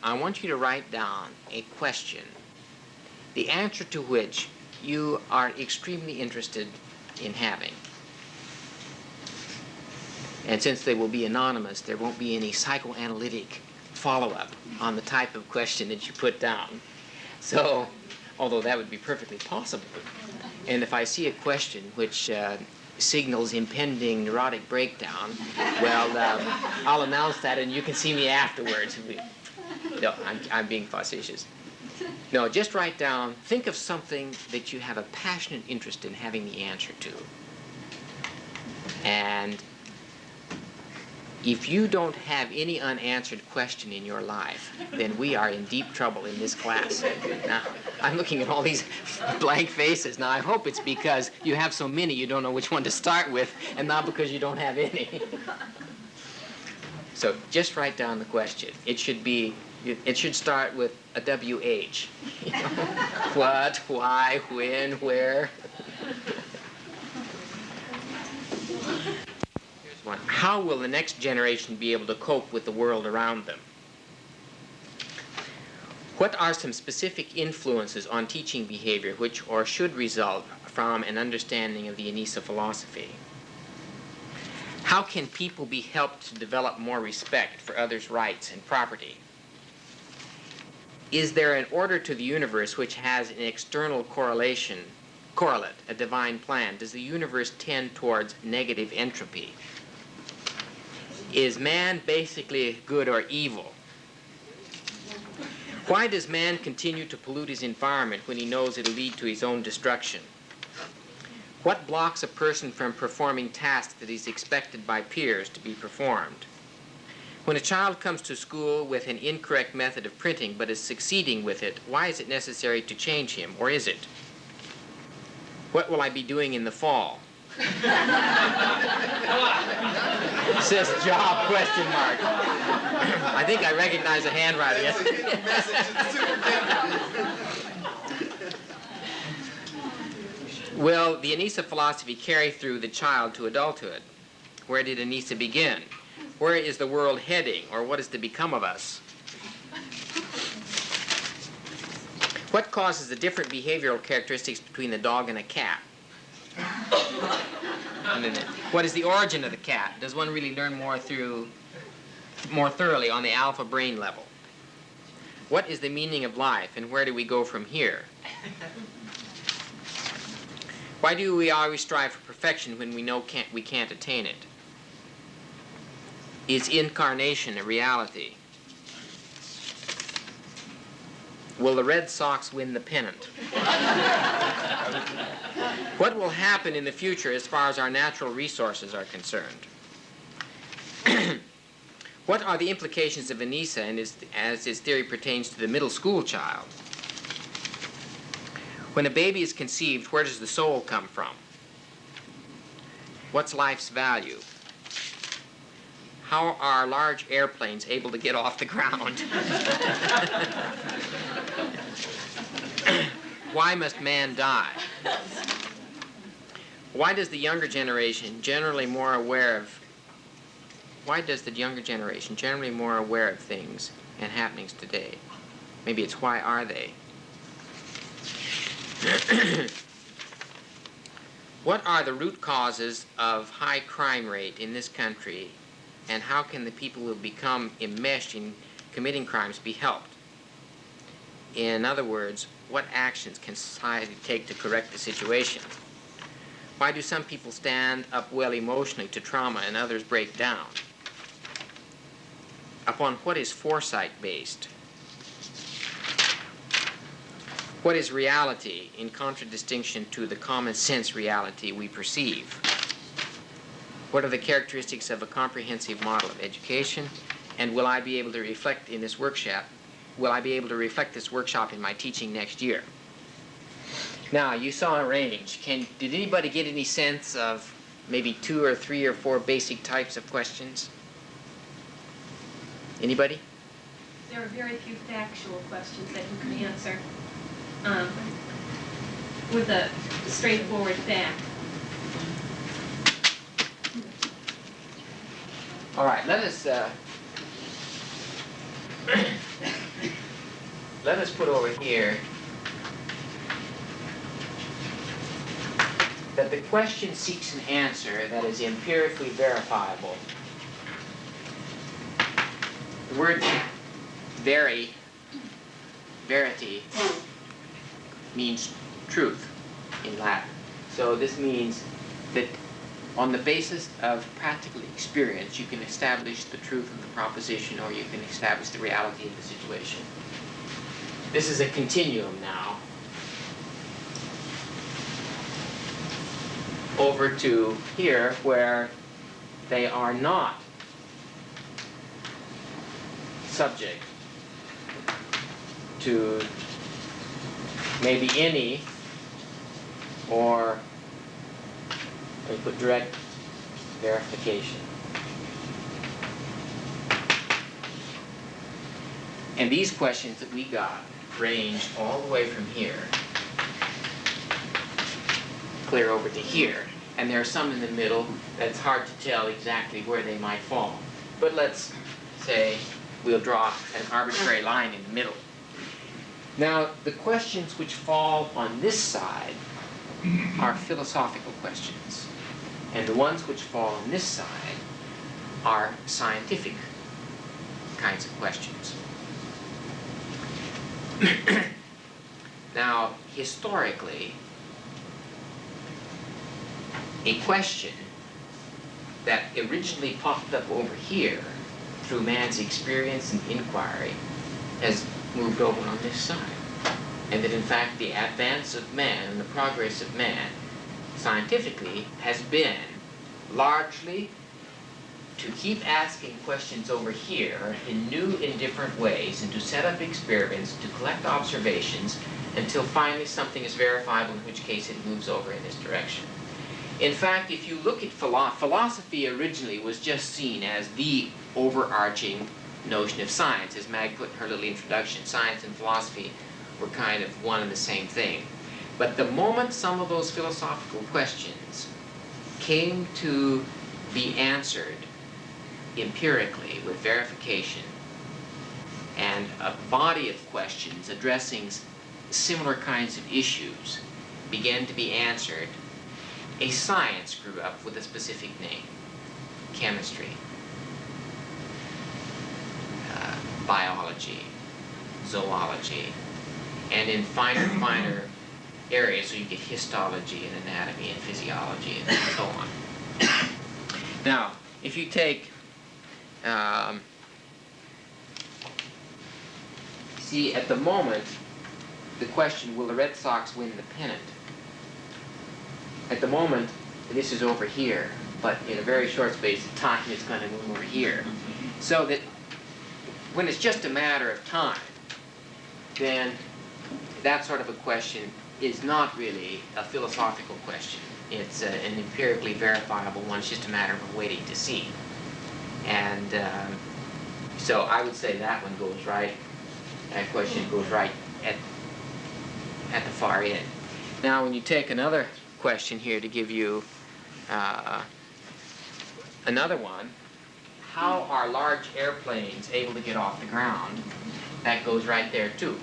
I want you to write down a question, the answer to which you are extremely interested in having. And since they will be anonymous, there won't be any psychoanalytic follow-up on the type of question that you put down. So, although that would be perfectly possible. And if I see a question which signals impending neurotic breakdown, well, I'll announce that and you can see me afterwards. No, I'm being facetious. No, just write down, think of something that you have a passionate interest in having the answer to. And if you don't have any unanswered question in your life, then we are in deep trouble in this class. Now, I'm looking at all these blank faces. Now, I hope it's because you have so many you don't know which one to start with, and not because you don't have any. So just write down the question. It should start with a WH. You know? What, why, when, where. One. How will the next generation be able to cope with the world around them? What are some specific influences on teaching behavior which or should result from an understanding of the Anissa philosophy? How can people be helped to develop more respect for others' rights and property? Is there an order to the universe which has an external correlate, a divine plan? Does the universe tend towards negative entropy? Is man basically good or evil? Why does man continue to pollute his environment when he knows it'll lead to his own destruction? What blocks a person from performing tasks that is expected by peers to be performed? When a child comes to school with an incorrect method of printing but is succeeding with it, why is it necessary to change him, or is it? What will I be doing in the fall? Says job, question mark. I think I recognize the handwriting. Will the Anissa philosophy carry through the child to adulthood? Where did Anissa begin? Where is the world heading, or what is to become of us? What causes the different behavioral characteristics between the dog and a cat? What is the origin of the cat? Does one really learn more thoroughly on the alpha brain level? What is the meaning of life, and where do we go from here? Why do we always strive for perfection when we know we can't attain it? Is incarnation a reality? Will the Red Sox win the pennant? What will happen in the future as far as our natural resources are concerned? What are the implications of Anissa and as his theory pertains to the middle school child? When a baby is conceived, where does the soul come from? What's life's value? How are large airplanes able to get off the ground? Why must man die? Why does the younger generation generally more aware of things and happenings today? Maybe it's why are they? What are the root causes of high crime rate in this country, and how can the people who become enmeshed in committing crimes be helped? In other words, what actions can society take to correct the situation? Why do some people stand up well emotionally to trauma and others break down? Upon what is foresight based? What is reality in contradistinction to the common sense reality we perceive? What are the characteristics of a comprehensive model of education? And will I be able to reflect in this workshop? Will I be able to reflect this workshop in my teaching next year? Now, you saw a range. Did anybody get any sense of maybe 2 or 3 or 4 basic types of questions? Anybody? There are very few factual questions that you can answer with a straightforward fact. All right, let us let us put over here that the question seeks an answer that is empirically verifiable. The word verity means truth in Latin. So this means that on the basis of practical experience, you can establish the truth of the proposition, or you can establish the reality of the situation. This is a continuum now. Over to here, where they are not subject to maybe any, or we put direct verification. And these questions that we got range all the way from here clear over to here. And there are some in the middle that's hard to tell exactly where they might fall. But let's say we'll draw an arbitrary line in the middle. Now, the questions which fall on this side are philosophical questions. And the ones which fall on this side are scientific kinds of questions. Now, historically, a question that originally popped up over here through man's experience and inquiry has moved over on this side. And that in fact the advance of man and the progress of man scientifically has been largely to keep asking questions over here in new and different ways, and to set up experiments, to collect observations, until finally something is verifiable, in which case it moves over in this direction. In fact, if you look at philosophy originally was just seen as the overarching notion of science. As Mag put in her little introduction, science and philosophy were kind of one and the same thing. But the moment some of those philosophical questions came to be answered empirically with verification, and a body of questions addressing similar kinds of issues began to be answered, a science grew up with a specific name: chemistry, biology, zoology, and in finer areas, so you get histology and anatomy and physiology and so on. Now, if you take, see at the moment, the question, will the Red Sox win the pennant? At the moment, this is over here, but in a very short space of time, it's going to move over here. So that when it's just a matter of time, then that sort of a question is not really a philosophical question. It's an empirically verifiable one. It's just a matter of waiting to see. And so I would say that one goes right, that question goes right at the far end. Now, when you take another question here to give you another one, how are large airplanes able to get off the ground? That goes right there too.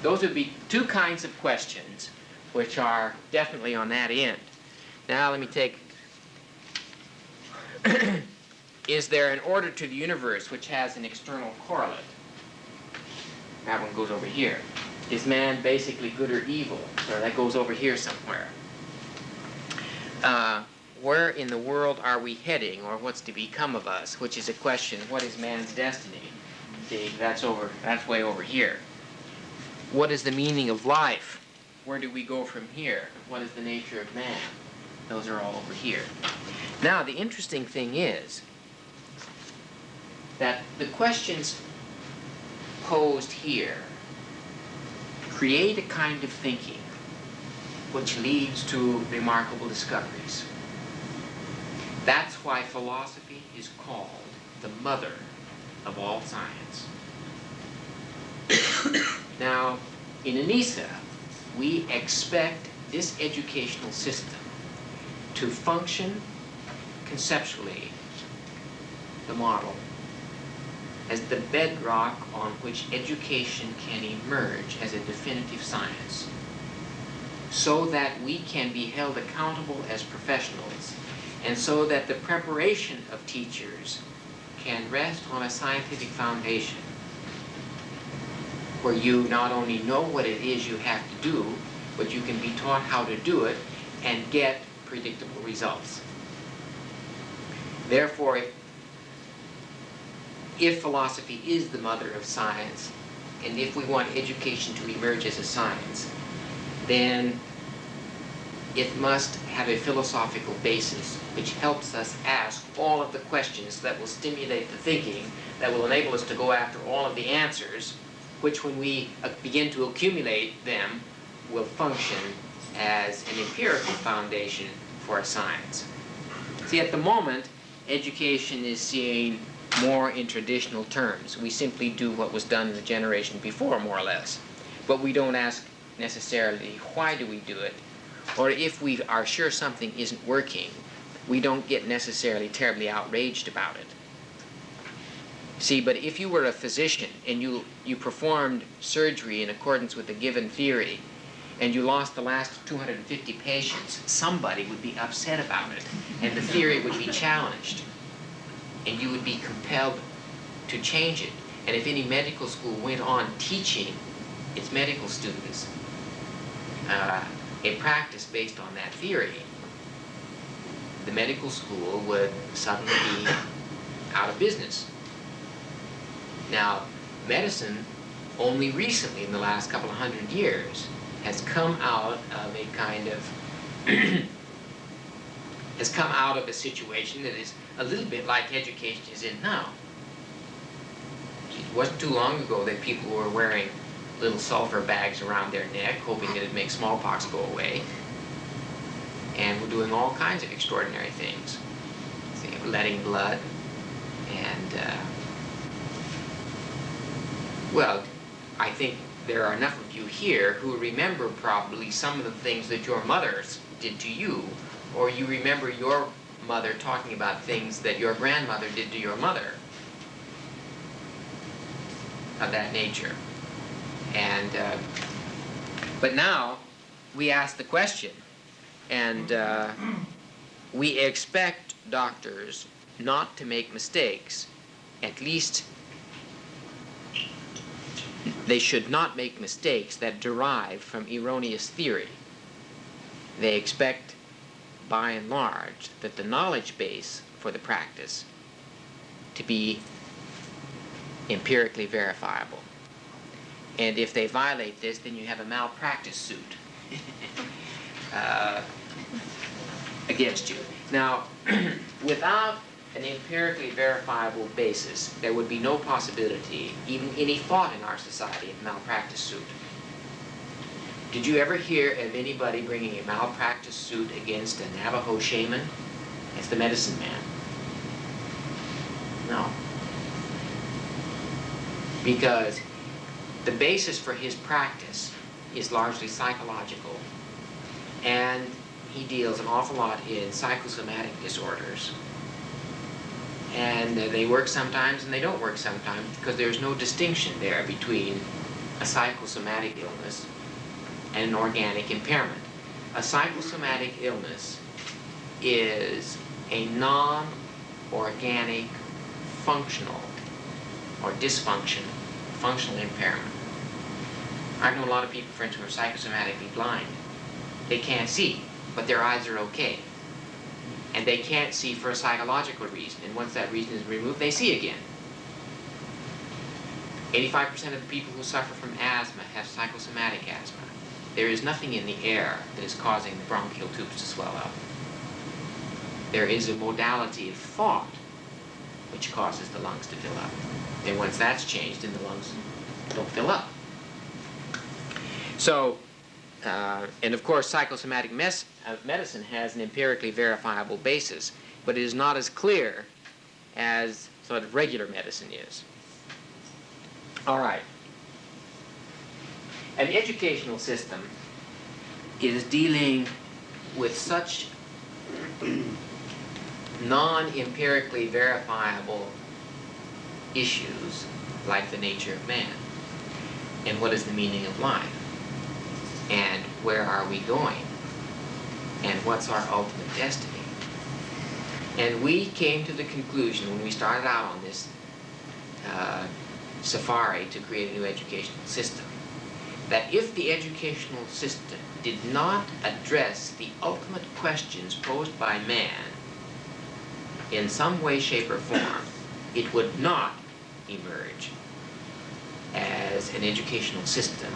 Those would be two kinds of questions which are definitely on that end. Now let me take, is there an order to the universe which has an external correlate? That one goes over here. Is man basically good or evil? So that goes over here somewhere. Where in the world are we heading, or what's to become of us? Which is a question, what is man's destiny? See, that's way over here. What is the meaning of life? Where do we go from here? What is the nature of man? Those are all over here. Now, the interesting thing is that the questions posed here create a kind of thinking which leads to remarkable discoveries. That's why philosophy is called the mother of all science. Now, in ANISA, we expect this educational system to function conceptually the model as the bedrock on which education can emerge as a definitive science, so that we can be held accountable as professionals, and so that the preparation of teachers can rest on a scientific foundation where you not only know what it is you have to do, but you can be taught how to do it and get predictable results. Therefore, if philosophy is the mother of science, and if we want education to emerge as a science, then it must have a philosophical basis which helps us ask all of the questions that will stimulate the thinking, that will enable us to go after all of the answers, which when we begin to accumulate them will function as an empirical foundation for a science. See, at the moment, education is seen more in traditional terms. We simply do what was done in the generation before, more or less. But we don't ask necessarily, why do we do it? Or if we are sure something isn't working, we don't get necessarily terribly outraged about it. See, but if you were a physician and you performed surgery in accordance with a given theory, and you lost the last 250 patients, somebody would be upset about it, and the theory would be challenged, and you would be compelled to change it. And if any medical school went on teaching its medical students a practice based on that theory, the medical school would suddenly be out of business. Now, medicine, only recently, in the last couple of 100 years, has come out of a kind of has come out of a situation that is a little bit like education is in now. It wasn't too long ago that people were wearing little sulfur bags around their neck, hoping that it'd make smallpox go away, and were doing all kinds of extraordinary things. See, letting blood, and well, I think there are enough of you here who remember probably some of the things that your mothers did to you, or you remember your mother talking about things that your grandmother did to your mother of that nature. And but now we ask the question, and we expect doctors not to make mistakes. At least they should not make mistakes that derive from erroneous theory. They expect, by and large, that the knowledge base for the practice to be empirically verifiable. And if they violate this, then you have a malpractice suit against you. Now, without an empirically verifiable basis, there would be no possibility, even any thought in our society, of malpractice suit. Did you ever hear of anybody bringing a malpractice suit against a Navajo shaman? It's the medicine man. No. Because the basis for his practice is largely psychological, and he deals an awful lot in psychosomatic disorders. And they work sometimes and they don't work sometimes, because there's no distinction there between a psychosomatic illness and an organic impairment. A psychosomatic illness is a non-organic functional or functional impairment. I know a lot of people, for instance, who are psychosomatically blind. They can't see, but their eyes are okay. And they can't see for a psychological reason, and once that reason is removed, they see again. 85% of the people who suffer from asthma have psychosomatic asthma. There is nothing in the air that is causing the bronchial tubes to swell up. There is a modality of thought which causes the lungs to fill up. And once that's changed, then the lungs don't fill up. So, and of course, psychosomatic medicine has an empirically verifiable basis, but it is not as clear as sort of regular medicine is. All right. An educational system is dealing with such non-empirically verifiable issues like the nature of man, and what is the meaning of life, and where are we going, and what's our ultimate destiny. And we came to the conclusion when we started out on this safari to create a new educational system, that if the educational system did not address the ultimate questions posed by man in some way, shape, or form, it would not emerge as an educational system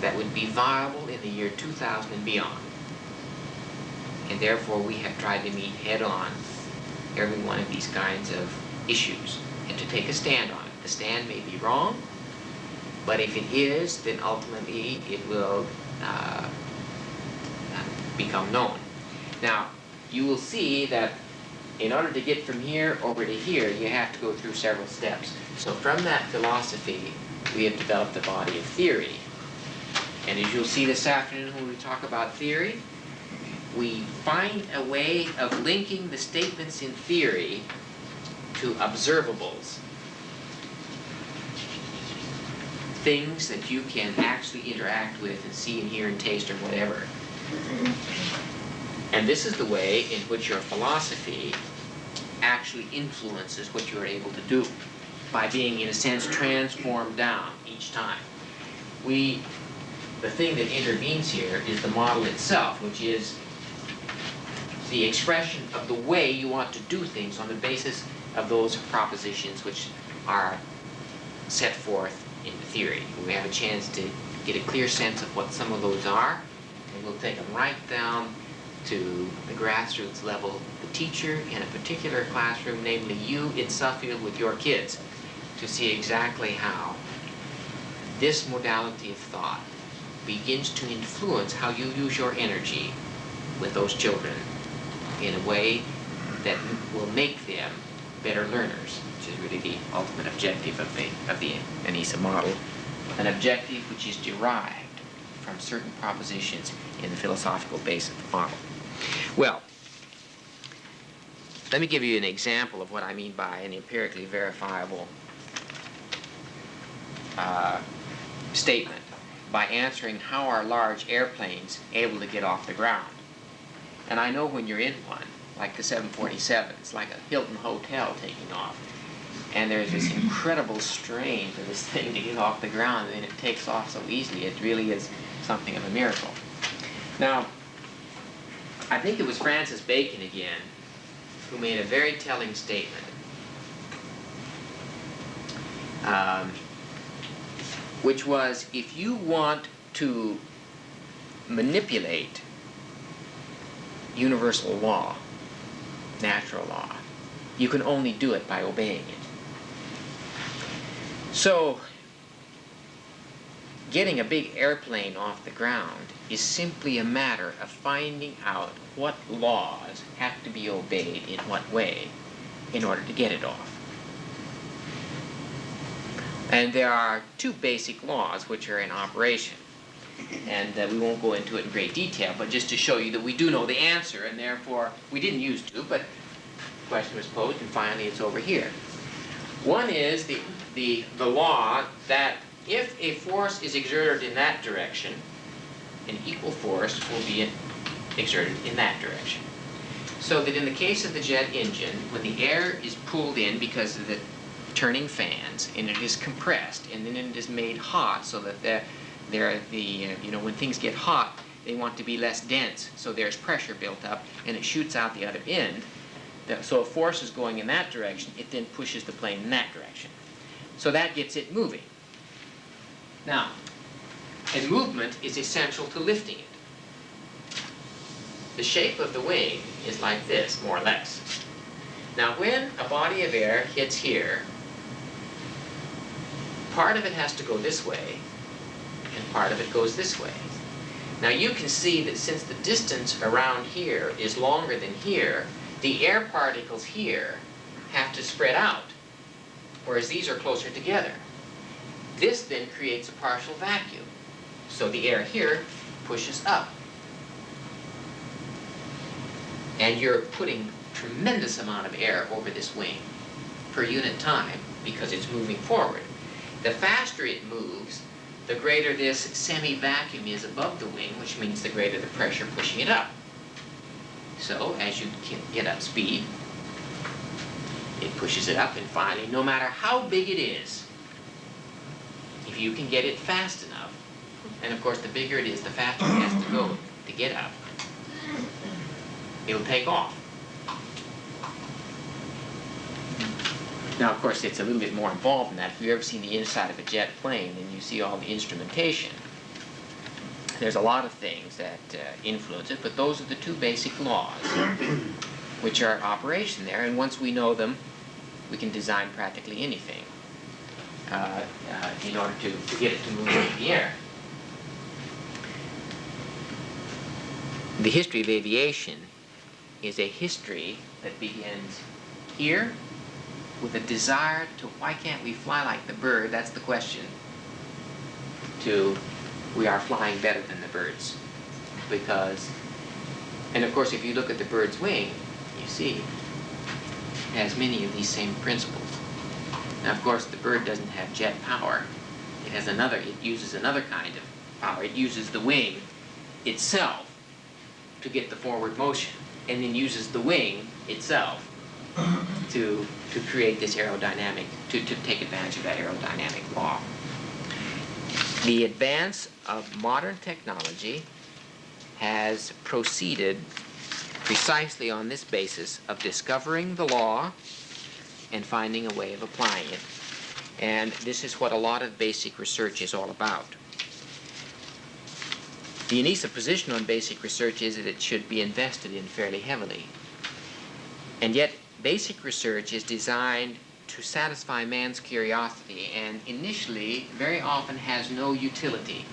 that would be viable in the year 2000 and beyond. And therefore we have tried to meet head-on every one of these kinds of issues and to take a stand on it. The stand may be wrong, but if it is, then ultimately it will become known. Now, you will see that in order to get from here over to here, you have to go through several steps. So from that philosophy, we have developed a body of theory. And as you'll see this afternoon when we talk about theory, we find a way of linking the statements in theory to observables. Things that you can actually interact with and see and hear and taste or whatever. And this is the way in which your philosophy actually influences what you're able to do by being, in a sense, transformed down each time. The thing that intervenes here is the model itself, which is the expression of the way you want to do things on the basis of those propositions which are set forth in the theory. We have a chance to get a clear sense of what some of those are, and we'll take them right down to the grassroots level, the teacher in a particular classroom, namely you in Suffield with your kids, to see exactly how this modality of thought begins to influence how you use your energy with those children in a way that will make them better learners, which is really the ultimate objective of the ANISA model, an objective which is derived from certain propositions in the philosophical base of the model. Well, let me give you an example of what I mean by an empirically verifiable statement by answering how are large airplanes able to get off the ground. And I know when you're in one, like the 747, it's like a Hilton hotel taking off. And there's this incredible strain for this thing to get off the ground, and it takes off so easily. It really is something of a miracle. Now, I think it was Francis Bacon again who made a very telling statement, which was, if you want to manipulate universal law, natural law, you can only do it by obeying it. So, getting a big airplane off the ground is simply a matter of finding out what laws have to be obeyed in what way in order to get it off. And there are two basic laws which are in operation. And we won't go into it in great detail, but just to show you that we do know the answer, and therefore we didn't used to, but the question was posed, and finally it's over here. One is the law that if a force is exerted in that direction, an equal force will be exerted in that direction. So that in the case of the jet engine, when the air is pulled in because of the turning fans, and it is compressed, and then it is made hot so that when things get hot, they want to be less dense, so there's pressure built up, and it shoots out the other end. So a force is going in that direction, it then pushes the plane in that direction. So that gets it moving. Now, and movement is essential to lifting it. The shape of the wing is like this, more or less. Now, when a body of air hits here, part of it has to go this way, and part of it goes this way. Now, you can see that since the distance around here is longer than here, the air particles here have to spread out, whereas these are closer together. This then creates a partial vacuum. So the air here pushes up. And you're putting tremendous amount of air over this wing per unit time because it's moving forward. The faster it moves, the greater this semi-vacuum is above the wing, which means the greater the pressure pushing it up. So as you get up speed, it pushes it up, and finally, no matter how big it is, if you can get it fast enough, and of course the bigger it is, the faster it has to go to get up, it'll take off. Now, of course, it's a little bit more involved than that. If you've ever seen the inside of a jet plane and you see all the instrumentation, there's a lot of things that influence it, but those are the two basic laws which are in operation there, and once we know them, we can design practically anything in order to get it to move in the air. The history of aviation is a history that begins here with a desire to, why can't we fly like the bird? That's the question. To, we are flying better than the birds. Because, and of course if you look at the bird's wing, you see it has many of these same principles. Now of course the bird doesn't have jet power. It uses another kind of power. It uses the wing itself to get the forward motion, and then uses the wing itself to create this aerodynamic, to take advantage of that aerodynamic law. The advance of modern technology has proceeded precisely on this basis of discovering the law and finding a way of applying it. And this is what a lot of basic research is all about. The ENISA position on basic research is that it should be invested in fairly heavily. And yet, basic research is designed to satisfy man's curiosity, and initially, very often has no utility.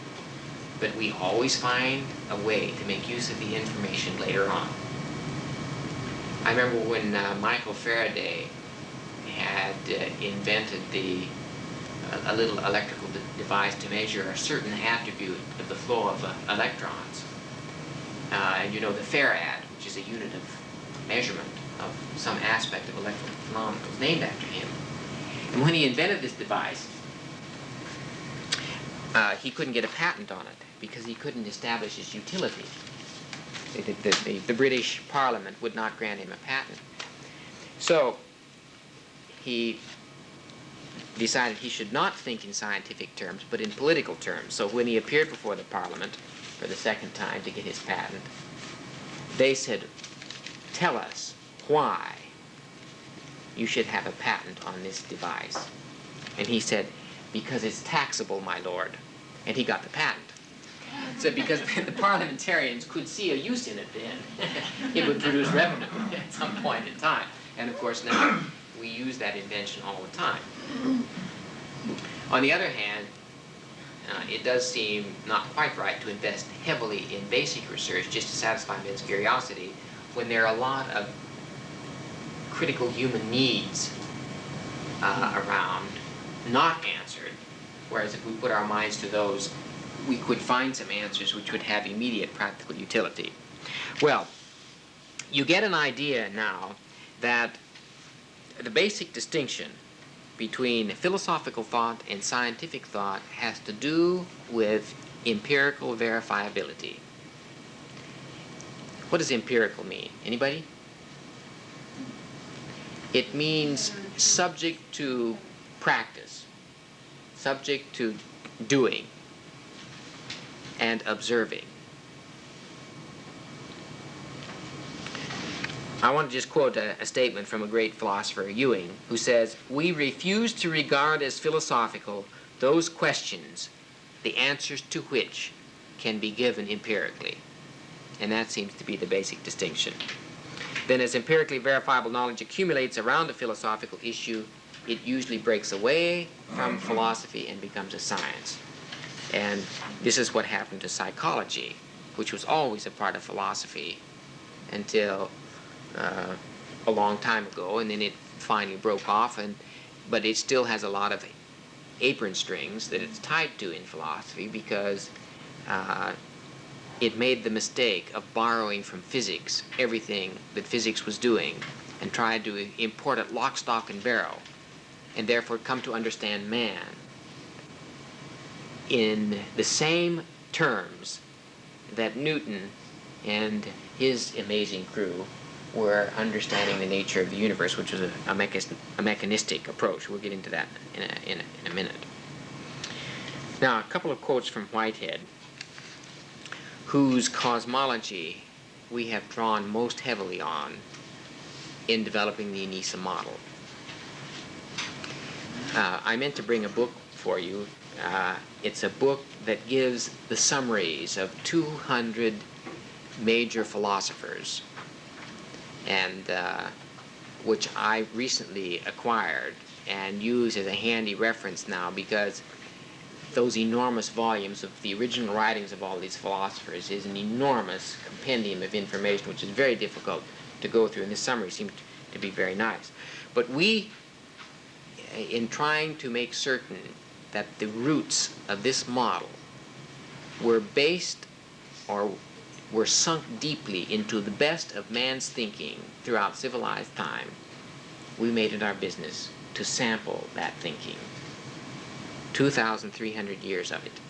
But we always find a way to make use of the information later on. I remember when Michael Faraday had invented a little electrical device to measure a certain attribute of the flow of electrons. And you know the farad, which is a unit of measurement of some aspect of electrical phenomena, was named after him. And when he invented this device, he couldn't get a patent on it because he couldn't establish its utility. The British Parliament would not grant him a patent. So he decided he should not think in scientific terms, but in political terms. So when he appeared before the Parliament for the second time to get his patent, they said, "Tell us why you should have a patent on this device." And he said, "Because it's taxable, my lord." And he got the patent. So because the parliamentarians could see a use in it then, it would produce revenue at some point in time. And of course now we use that invention all the time. On the other hand, it does seem not quite right to invest heavily in basic research just to satisfy men's curiosity when there are a lot of critical human needs around not answered, whereas if we put our minds to those, we could find some answers which would have immediate practical utility. Well, you get an idea now that the basic distinction between philosophical thought and scientific thought has to do with empirical verifiability. What does empirical mean? Anybody? It means subject to practice, subject to doing and observing. I want to just quote a statement from a great philosopher, Ewing, who says, "We refuse to regard as philosophical those questions, the answers to which can be given empirically." And that seems to be the basic distinction. Then as empirically verifiable knowledge accumulates around a philosophical issue, it usually breaks away from philosophy and becomes a science. And this is what happened to psychology, which was always a part of philosophy until a long time ago, and then it finally broke off, but it still has a lot of apron strings that it's tied to in philosophy because it made the mistake of borrowing from physics everything that physics was doing and tried to import it lock, stock, and barrel and therefore come to understand man in the same terms that Newton and his amazing crew were understanding the nature of the universe, which was a mechanistic approach. We'll get into that in a minute. Now, a couple of quotes from Whitehead, whose cosmology we have drawn most heavily on in developing the ENISA model. I meant to bring a book for you. It's a book that gives the summaries of 200 major philosophers, and which I recently acquired and use as a handy reference now, because those enormous volumes of the original writings of all these philosophers is an enormous compendium of information which is very difficult to go through, and this summary seemed to be very nice. But we, in trying to make certain that the roots of this model were based or were sunk deeply into the best of man's thinking throughout civilized time, we made it our business to sample that thinking. 2,300 years of it,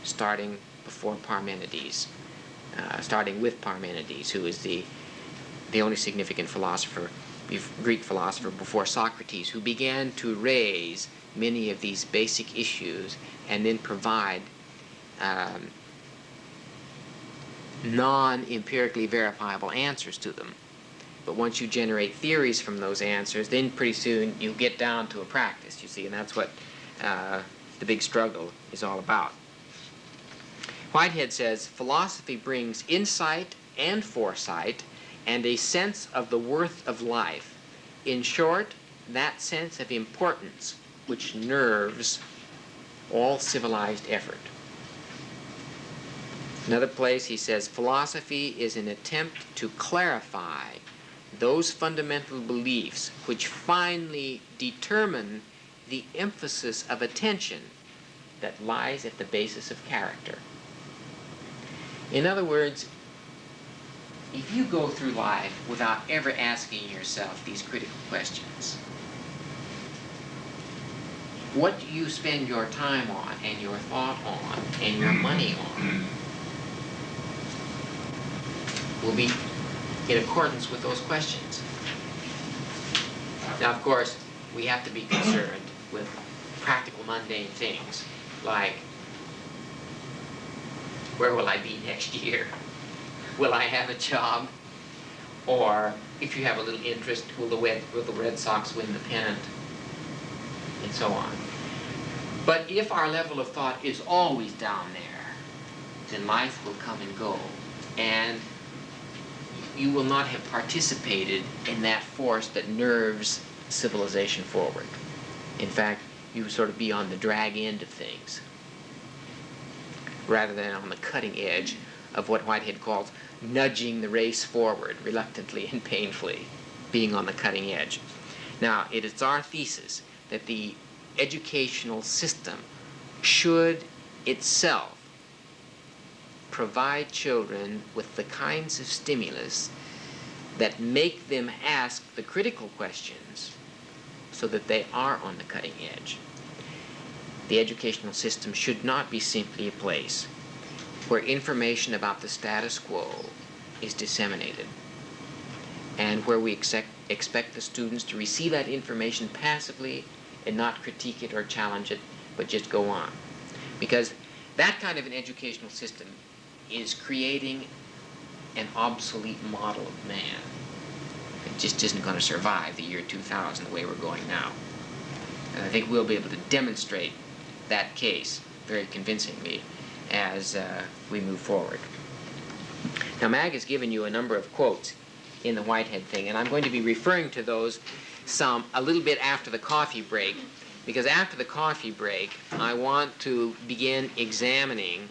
starting before Parmenides, starting with Parmenides, who is the only significant philosopher, Greek philosopher before Socrates, who began to raise many of these basic issues and then provide non-empirically verifiable answers to them. But once you generate theories from those answers, then pretty soon you get down to a practice, you see, and that's what the big struggle is all about. Whitehead says, philosophy brings insight and foresight and a sense of the worth of life. In short, that sense of importance which nerves all civilized effort. Another place he says, philosophy is an attempt to clarify those fundamental beliefs which finally determine the emphasis of attention that lies at the basis of character. In other words, if you go through life without ever asking yourself these critical questions, what do you spend your time on and your thought on and your money on will be in accordance with those questions. Now, of course, we have to be concerned with practical, mundane things like, where will I be next year? Will I have a job? Or, if you have a little interest, will the Red Sox win the pennant? And so on. But if our level of thought is always down there, then life will come and go, and you will not have participated in that force that nerves civilization forward. In fact, you sort of be on the drag end of things, rather than on the cutting edge of what Whitehead calls nudging the race forward, reluctantly and painfully, being on the cutting edge. Now, it is our thesis that the educational system should itself provide children with the kinds of stimulus that make them ask the critical questions so that they are on the cutting edge. The educational system should not be simply a place where information about the status quo is disseminated and where we expect the students to receive that information passively and not critique it or challenge it, but just go on. Because that kind of an educational system is creating an obsolete model of man. It just isn't going to survive the year 2000 the way we're going now. And I think we'll be able to demonstrate that case very convincingly as we move forward. Now, Mag has given you a number of quotes in the Whitehead thing, and I'm going to be referring to those some a little bit after the coffee break, because after the coffee break, I want to begin examining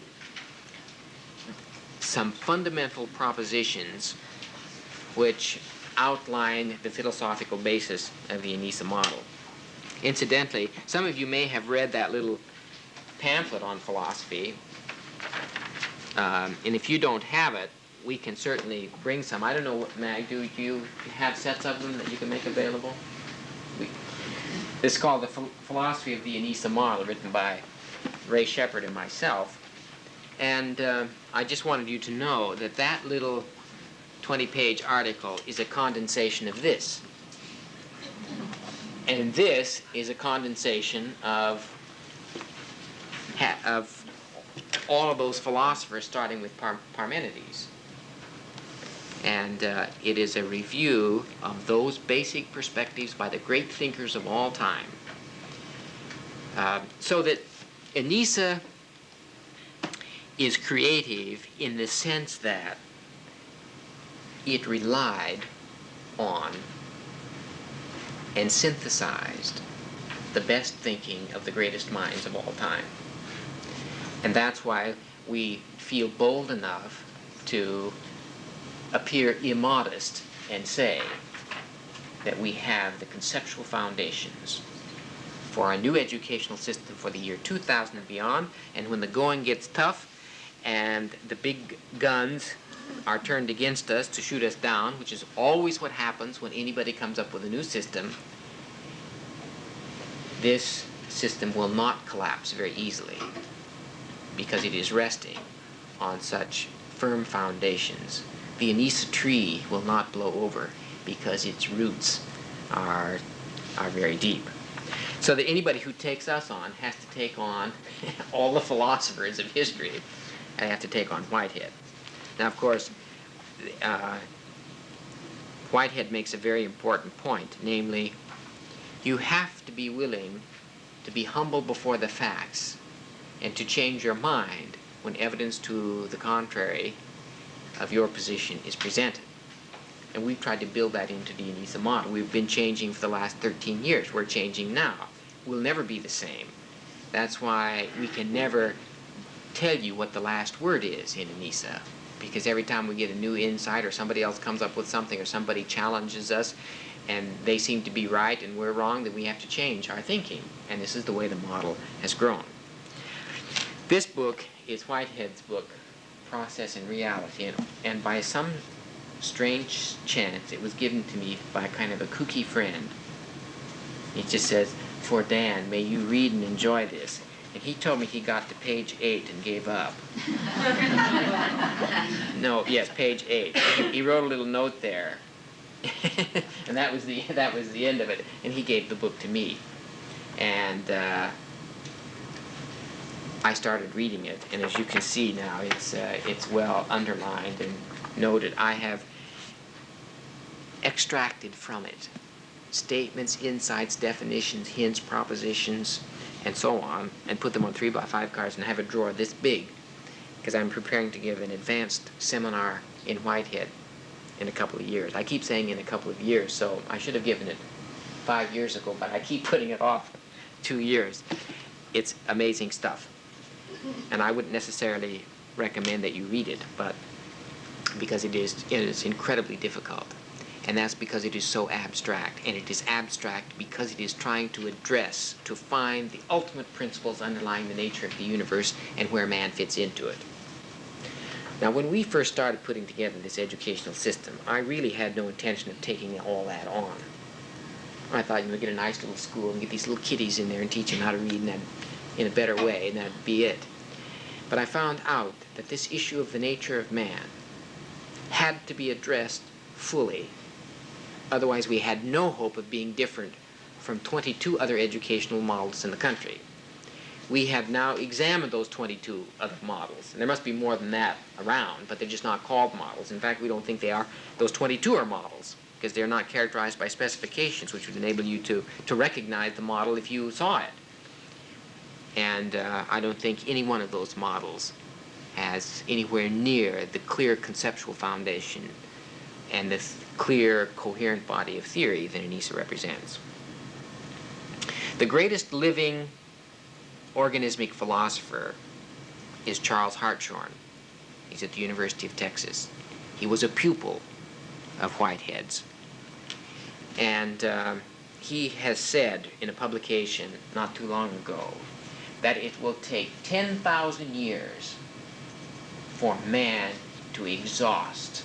some fundamental propositions which outline the philosophical basis of the ENISA model. Incidentally, some of you may have read that little pamphlet on philosophy, and if you don't have it, we can certainly bring some. I don't know what, Mag, do you have sets of them that you can make available? This is called The Philosophy of the Anissa Model, written by Ray Shepard and myself. And I just wanted you to know that that little 20-page article is a condensation of this. And this is a condensation of all of those philosophers, starting with Parmenides. And it is a review of those basic perspectives by the great thinkers of all time. So that Anissa is creative in the sense that it relied on and synthesized the best thinking of the greatest minds of all time. And that's why we feel bold enough to appear immodest and say that we have the conceptual foundations for a new educational system for the year 2000 and beyond. And when the going gets tough and the big guns are turned against us to shoot us down, which is always what happens when anybody comes up with a new system, this system will not collapse very easily because it is resting on such firm foundations. The Anissa tree will not blow over because its roots are very deep. So that anybody who takes us on has to take on all the philosophers of history, and have to take on Whitehead. Now, of course, Whitehead makes a very important point, namely, you have to be willing to be humble before the facts and to change your mind when evidence to the contrary of your position is presented. And we've tried to build that into the Anissa model. We've been changing for the last 13 years. We're changing now. We'll never be the same. That's why we can never tell you what the last word is in Anissa, because every time we get a new insight or somebody else comes up with something or somebody challenges us and they seem to be right and we're wrong, then we have to change our thinking. And this is the way the model has grown. This book is Whitehead's book, Process and Reality, and by some strange chance it was given to me by kind of a kooky friend. It just says, "For Dan, may you read and enjoy this." And he told me he got to page 8 and gave up. No, yes, page 8. He wrote a little note there. And that was the end of it. And he gave the book to me. And I started reading it. And as you can see now, it's well underlined and noted. I have extracted from it statements, insights, definitions, hints, propositions, and so on, and put them on 3x5 cards and have a drawer this big, because I'm preparing to give an advanced seminar in Whitehead in a couple of years. I keep saying in a couple of years, so I should have given it 5 years ago, but I keep putting it off 2 years. It's amazing stuff. And I wouldn't necessarily recommend that you read it, but because it is incredibly difficult. And that's because it is so abstract. And it is abstract because it is trying to address, to find the ultimate principles underlying the nature of the universe and where man fits into it. Now, when we first started putting together this educational system, I really had no intention of taking all that on. I thought, get a nice little school and get these little kiddies in there and teach them how to read in a better way, and that'd be it. But I found out that this issue of the nature of man had to be addressed fully. Otherwise, we had no hope of being different from 22 other educational models in the country. We have now examined those 22 other models. And there must be more than that around, but they're just not called models. In fact, we don't think they are. Those 22 are models, because they're not characterized by specifications, which would enable you to recognize the model if you saw it. And I don't think any one of those models has anywhere near the clear conceptual foundation and the clear, coherent body of theory that Anissa represents. The greatest living organismic philosopher is Charles Hartshorne. He's at the University of Texas. He was a pupil of Whitehead's. And he has said in a publication not too long ago that it will take 10,000 years for man to exhaust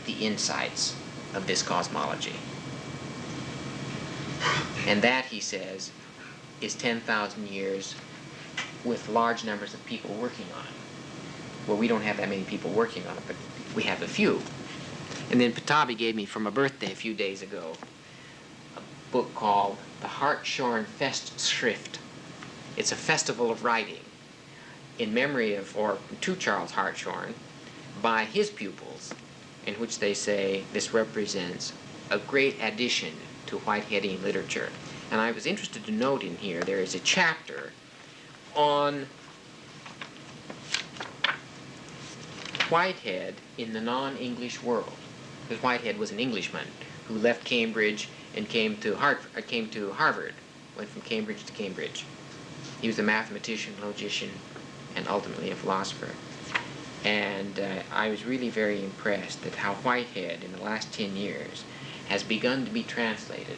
the insights of this cosmology. And that, he says, is 10,000 years with large numbers of people working on it. Well, we don't have that many people working on it, but we have a few. And then Patabi gave me for my birthday a few days ago a book called The Hartshorn Festschrift. It's a festival of writing in memory of, or to Charles Hartshorn, by his pupils, in which they say this represents a great addition to Whiteheadian literature. And I was interested to note in here there is a chapter on Whitehead in the non-English world. Because Whitehead was an Englishman who left Cambridge and came to Harvard, went from Cambridge to Cambridge. He was a mathematician, logician, and ultimately a philosopher. And I was really very impressed at how Whitehead in the last 10 years has begun to be translated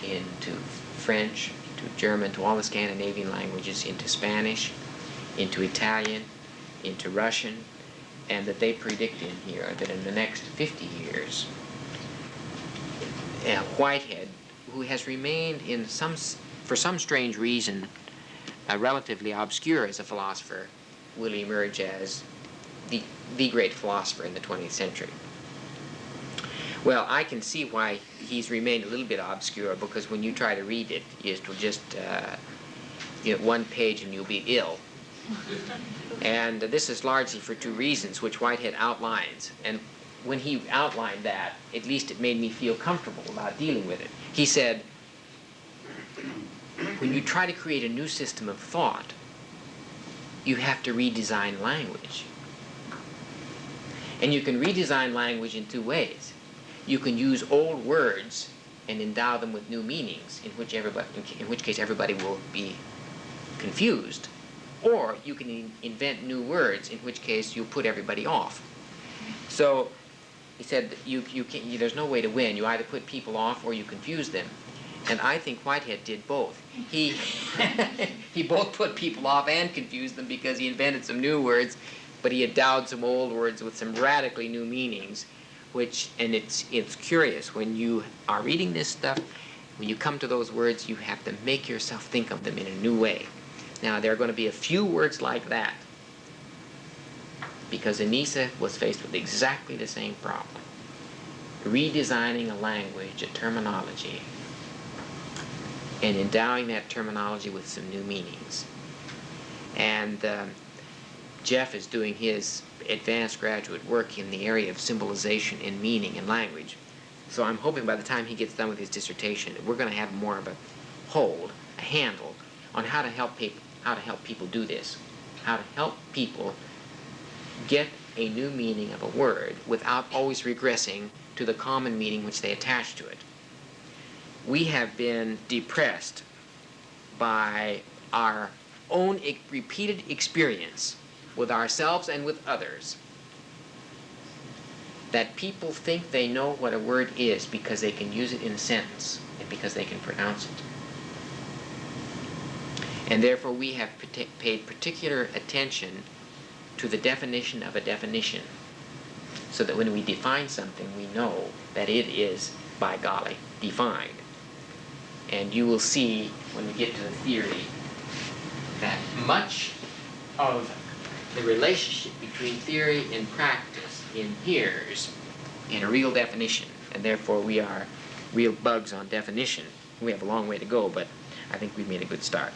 into French, to German, to all the Scandinavian languages, into Spanish, into Italian, into Russian, and that they predict in here that in the next 50 years, Whitehead, who has remained for some strange reason, relatively obscure as a philosopher, will emerge as the great philosopher in the 20th century. Well, I can see why he's remained a little bit obscure, because when you try to read it, it'll just, one page and you'll be ill. And this is largely for two reasons, which Whitehead outlines. And when he outlined that, at least it made me feel comfortable about dealing with it. He said, when you try to create a new system of thought, you have to redesign language. And you can redesign language in two ways. You can use old words and endow them with new meanings, in which case everybody will be confused. Or you can invent new words, in which case you'll put everybody off. So he said there's no way to win. You either put people off or you confuse them. And I think Whitehead did both. He both put people off and confused them, because he invented some new words, but he endowed some old words with some radically new meanings, and it's curious. When you are reading this stuff, when you come to those words, you have to make yourself think of them in a new way. Now, there are going to be a few words like that, because Anissa was faced with exactly the same problem. Redesigning a language, a terminology, and endowing that terminology with some new meanings. And Jeff is doing his advanced graduate work in the area of symbolization and meaning in language. So I'm hoping by the time he gets done with his dissertation, we're going to have more of a handle on how to help people do this, how to help people get a new meaning of a word without always regressing to the common meaning which they attach to it. We have been depressed by our own repeated experience with ourselves and with others that people think they know what a word is because they can use it in a sentence and because they can pronounce it. And therefore we have paid particular attention to the definition of a definition, so that when we define something, we know that it is, by golly, defined. And you will see, when we get to the theory, that much of the relationship between theory and practice inheres in a real definition, and therefore we are real bugs on definition. We have a long way to go, but I think we've made a good start.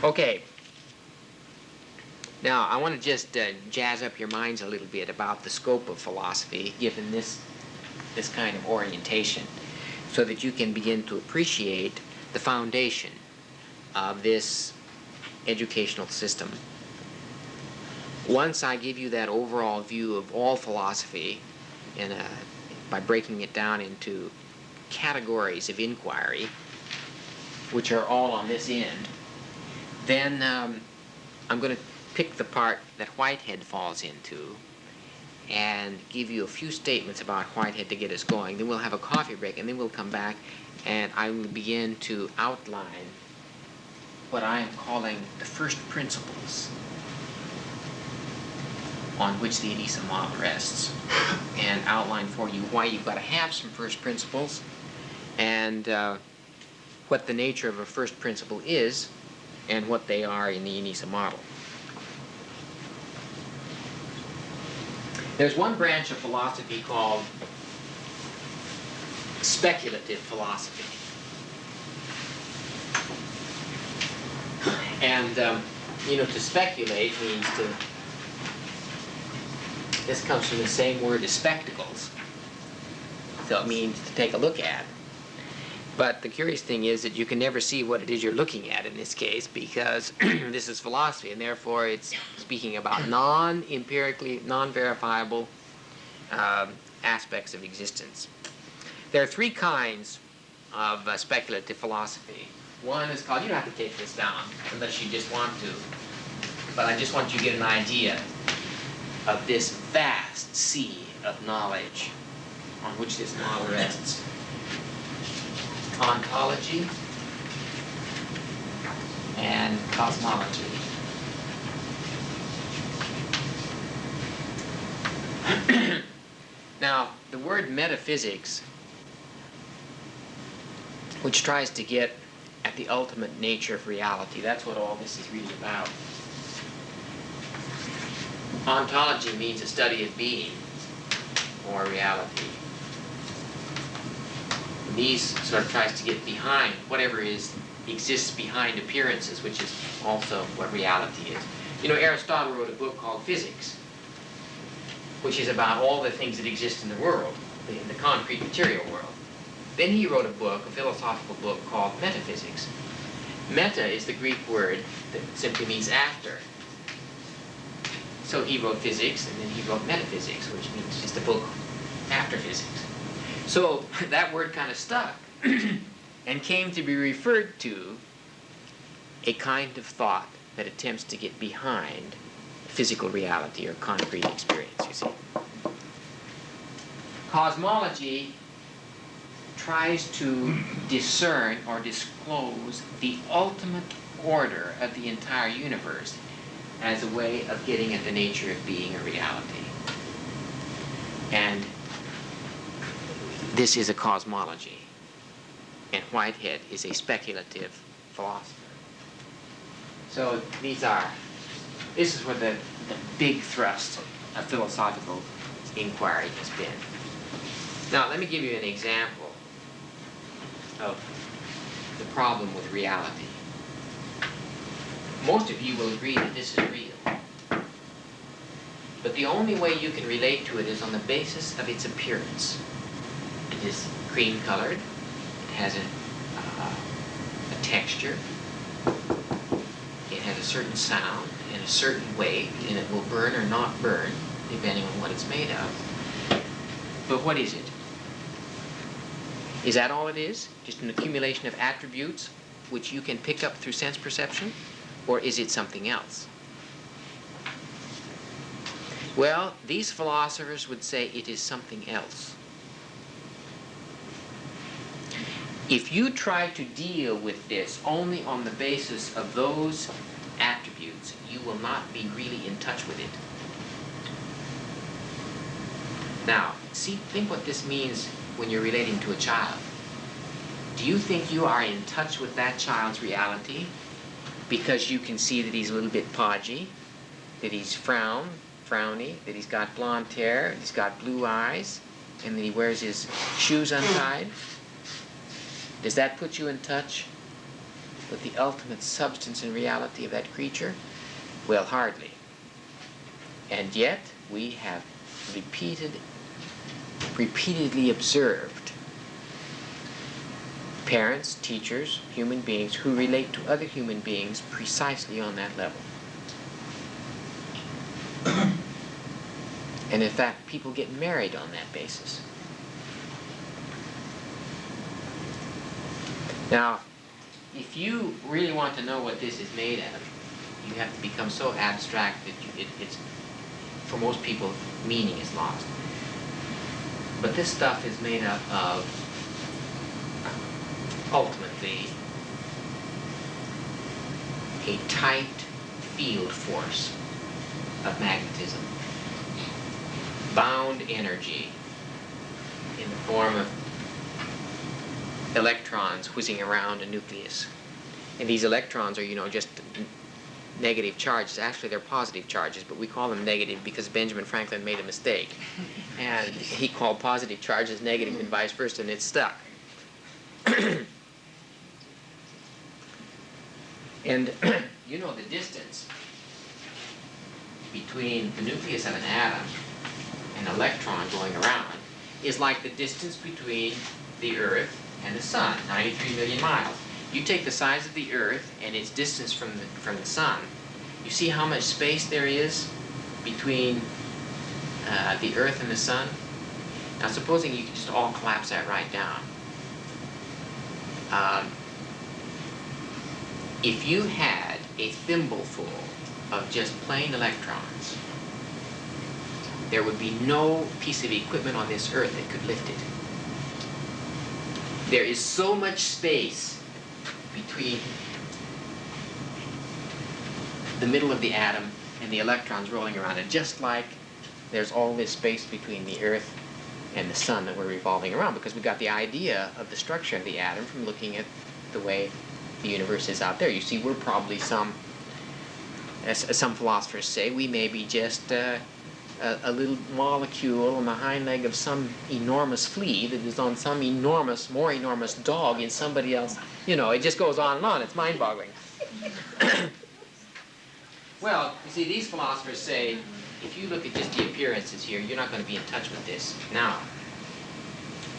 Okay. Now, I want to just jazz up your minds a little bit about the scope of philosophy, given this kind of orientation, so that you can begin to appreciate the foundation of this educational system. Once I give you that overall view of all philosophy by breaking it down into categories of inquiry, which are all on this end, then I'm going to pick the part that Whitehead falls into and give you a few statements about Whitehead to get us going. Then we'll have a coffee break, and then we'll come back and I will begin to outline what I am calling the first principles on which the Anissa model rests, and outline for you why you've got to have some first principles and what the nature of a first principle is and what they are in the ENISA model. There's one branch of philosophy called speculative philosophy. And, to speculate means to, this comes from the same word as spectacles. So it means to take a look at. But the curious thing is that you can never see what it is you're looking at in this case, because this is philosophy, and therefore it's speaking about non-empirically, non-verifiable aspects of existence. There are three kinds of speculative philosophy. One is called, you don't have to take this down unless you just want to, but I just want you to get an idea of this vast sea of knowledge on which this model rests. Ontology and cosmology. Now, the word metaphysics, which tries to get at the ultimate nature of reality, that's what all this is really about. Ontology means a study of being or reality. These sort of tries to get behind whatever exists behind appearances, which is also what reality is. Aristotle wrote a book called Physics, which is about all the things that exist in the world, in the concrete material world. Then he wrote a philosophical book called Metaphysics. Meta is the Greek word that simply means after. So he wrote physics, and then he wrote metaphysics, which means just a book after physics. So that word kind of stuck and came to be referred to a kind of thought that attempts to get behind physical reality or concrete experience, you see. Cosmology tries to discern or disclose the ultimate order of the entire universe as a way of getting at the nature of being a reality. And this is a cosmology, and Whitehead is a speculative philosopher. So this is where the big thrust of philosophical inquiry has been. Now, let me give you an example of the problem with reality. Most of you will agree that this is real. But the only way you can relate to it is on the basis of its appearance. It is cream-colored. It has a texture. It has a certain sound and a certain weight, and it will burn or not burn, depending on what it's made of. But what is it? Is that all it is? Just an accumulation of attributes which you can pick up through sense perception? Or is it something else? Well, these philosophers would say it is something else. If you try to deal with this only on the basis of those attributes, you will not be really in touch with it. Now, think what this means when you're relating to a child. Do you think you are in touch with that child's reality because you can see that he's a little bit podgy, that he's frowny, that he's got blonde hair, he's got blue eyes, and that he wears his shoes untied? Does that put you in touch with the ultimate substance and reality of that creature? Well, hardly. And yet, we have repeatedly observed parents, teachers, human beings who relate to other human beings precisely on that level. And in fact, people get married on that basis. Now, if you really want to know what this is made of, you have to become so abstract that it's, for most people, meaning is lost. But this stuff is made up of, ultimately, a tight field force of magnetism, bound energy in the form of electrons whizzing around a nucleus. And these electrons are, just negative charges. Actually, they're positive charges, but we call them negative because Benjamin Franklin made a mistake. And he called positive charges negative and vice versa, and it stuck. And the distance between the nucleus of an atom and an electron going around is like the distance between the Earth and the Sun, 93 million miles. You take the size of the Earth and its distance from the Sun, you see how much space there is between the Earth and the Sun? Now supposing you could just all collapse that right down. If you had a thimbleful of just plain electrons, there would be no piece of equipment on this Earth that could lift it. There is so much space between the middle of the atom and the electrons rolling around it, just like there's all this space between the Earth and the Sun that we're revolving around, because we got the idea of the structure of the atom from looking at the way the universe is out there. You see, we're probably as some philosophers say, we may be just a little molecule on the hind leg of some enormous flea that is on some more enormous dog in somebody else. It just goes on and on. It's mind-boggling. Well, you see, these philosophers say, if you look at just the appearances here, you're not going to be in touch with this. Now,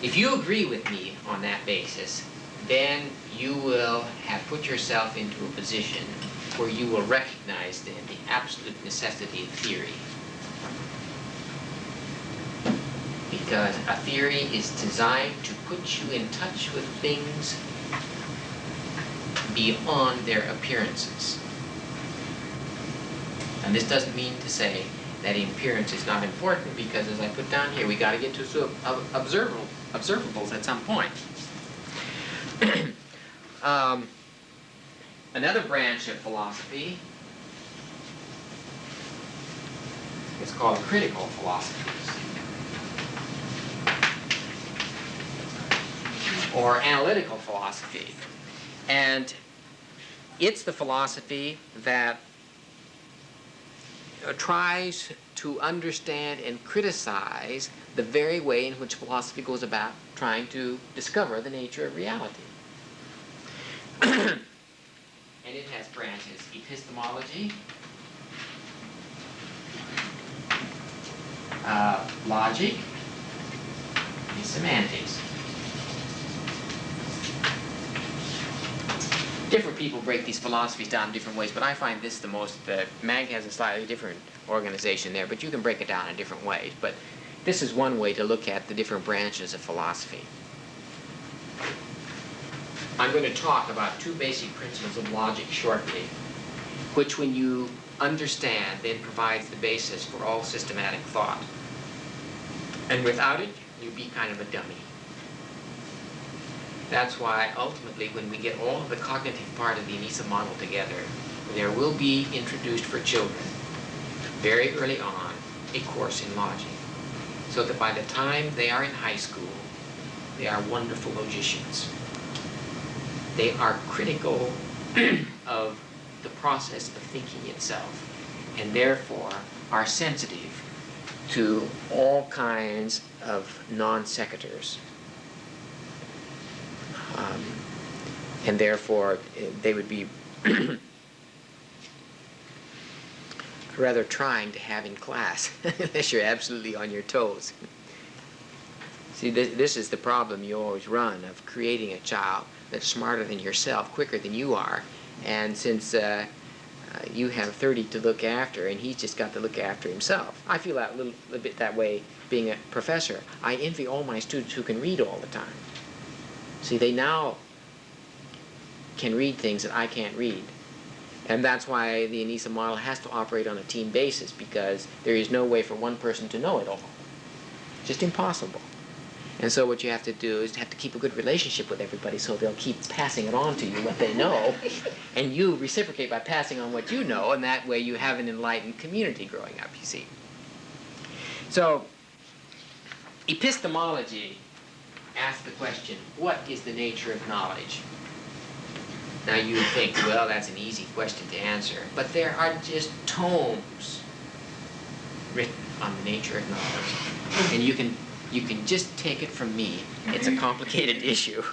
if you agree with me on that basis, then you will have put yourself into a position where you will recognize then the absolute necessity of theory. Because a theory is designed to put you in touch with things beyond their appearances. And this doesn't mean to say that appearance is not important, because as I put down here, we got to get to observables at some point. Another branch of philosophy is called critical philosophies, or analytical philosophy. And it's the philosophy that tries to understand and criticize the very way in which philosophy goes about trying to discover the nature of reality. And it has branches: epistemology, logic, and semantics. Different people break these philosophies down in different ways, but I find this the most, MAG has a slightly different organization there, but you can break it down in different ways. But this is one way to look at the different branches of philosophy. I'm going to talk about two basic principles of logic shortly, which when you understand then provides the basis for all systematic thought. And without it, you'd be kind of a dummy. That's why ultimately when we get all of the cognitive part of the ENISA model together, there will be introduced for children very early on a course in logic, so that by the time they are in high school, they are wonderful logicians. They are critical of the process of thinking itself, and therefore are sensitive to all kinds of non sequiturs. And therefore, they would be rather trying to have in class, unless you're absolutely on your toes. See, this is the problem you always run, of creating a child that's smarter than yourself, quicker than you are. And since you have 30 to look after, and he's just got to look after himself. I feel that a little bit that way being a professor. I envy all my students who can read all the time. See, they now can read things that I can't read. And that's why the ENISA model has to operate on a team basis, because there is no way for one person to know it all. Just impossible. And so what you have to do is have to keep a good relationship with everybody, so they'll keep passing it on to you what they know, and you reciprocate by passing on what you know, and that way you have an enlightened community growing up, you see. So epistemology ask the question, what is the nature of knowledge? Now you would think, well, that's an easy question to answer, but there are just tomes written on the nature of knowledge. And you can just take it from me. It's a complicated issue.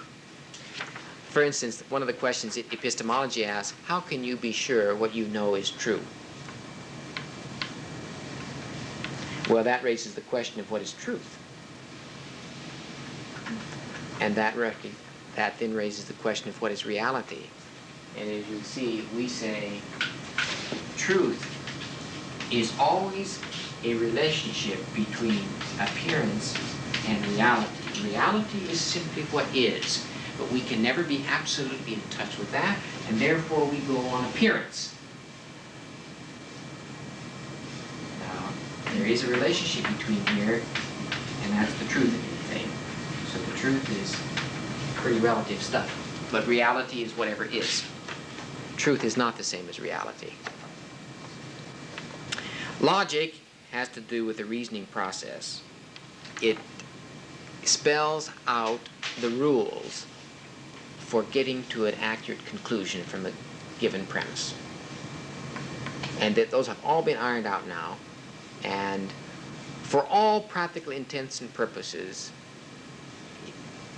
For instance, one of the questions epistemology asks, how can you be sure what you know is true? Well, that raises the question of what is truth. And that then raises the question of what is reality. And as you see, we say truth is always a relationship between appearance and reality. Reality is simply what is, but we can never be absolutely in touch with that, and therefore we go on appearance. Now, there is a relationship between here, and that's the truth of anything. So the truth is pretty relative stuff, but reality is whatever is. Truth is not the same as reality. Logic has to do with the reasoning process. It spells out the rules for getting to an accurate conclusion from a given premise. And that those have all been ironed out now, and for all practical intents and purposes,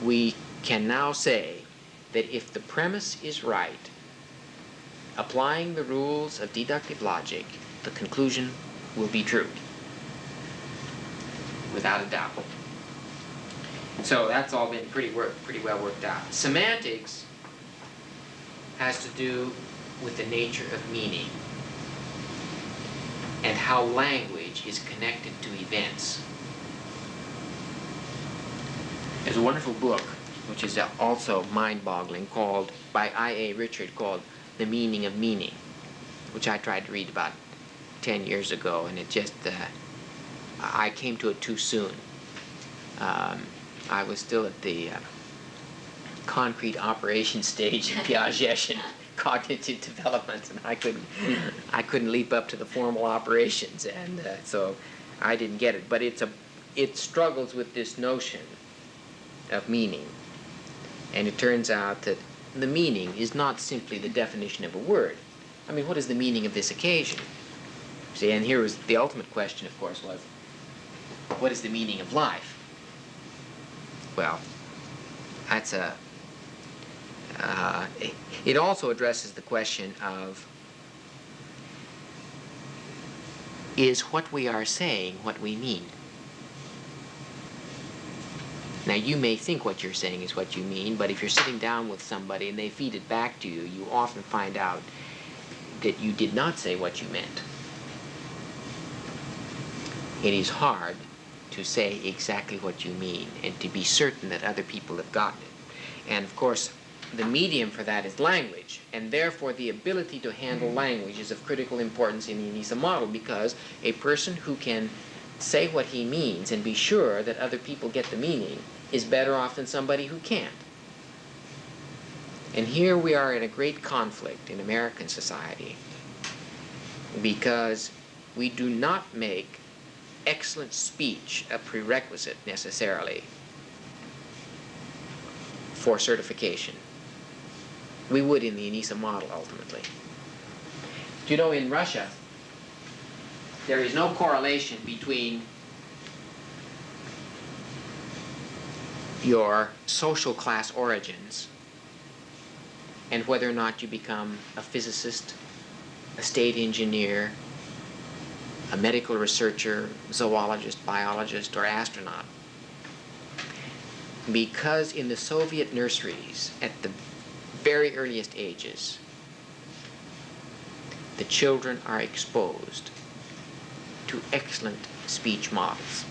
we can now say that if the premise is right, applying the rules of deductive logic, the conclusion will be true, without a doubt. So that's all been pretty well worked out. Semantics has to do with the nature of meaning and how language is connected to events. There's a wonderful book, which is also mind-boggling, called, by I.A. Richard, called The Meaning of Meaning, which I tried to read about 10 years ago, and it just, I came to it too soon. I was still at the concrete operation stage in Piagetian cognitive development, and I couldn't leap up to the formal operations, and so I didn't get it. But it struggles with this notion of meaning, and it turns out that the meaning is not simply the definition of a word. I mean, what is the meaning of this occasion? See, and here was the ultimate question, of course, was, what is the meaning of life? Well, that's it also addresses the question of, is what we are saying what we mean? Now, you may think what you're saying is what you mean, but if you're sitting down with somebody and they feed it back to you, you often find out that you did not say what you meant. It is hard to say exactly what you mean and to be certain that other people have gotten it. And of course, the medium for that is language, and therefore the ability to handle language is of critical importance in the Anissa model, because a person who can say what he means and be sure that other people get the meaning is better off than somebody who can't. And here we are in a great conflict in American society, because we do not make excellent speech a prerequisite necessarily for certification. We would in the Anissa model ultimately. Do you know, in Russia, there is no correlation between your social class origins and whether or not you become a physicist, a state engineer, a medical researcher, zoologist, biologist, or astronaut. Because in the Soviet nurseries, at the very earliest ages, the children are exposed to excellent speech models.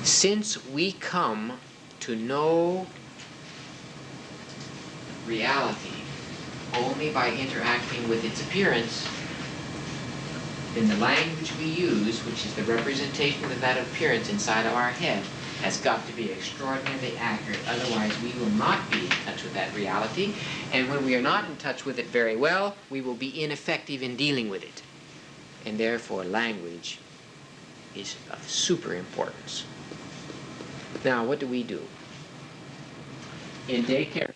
Since we come to know reality only by interacting with its appearance, then the language we use, which is the representation of that appearance inside of our head, has got to be extraordinarily accurate. Otherwise, we will not be in touch with that reality. And when we are not in touch with it very well, we will be ineffective in dealing with it. And therefore, language is of super importance. Now, what do? In daycare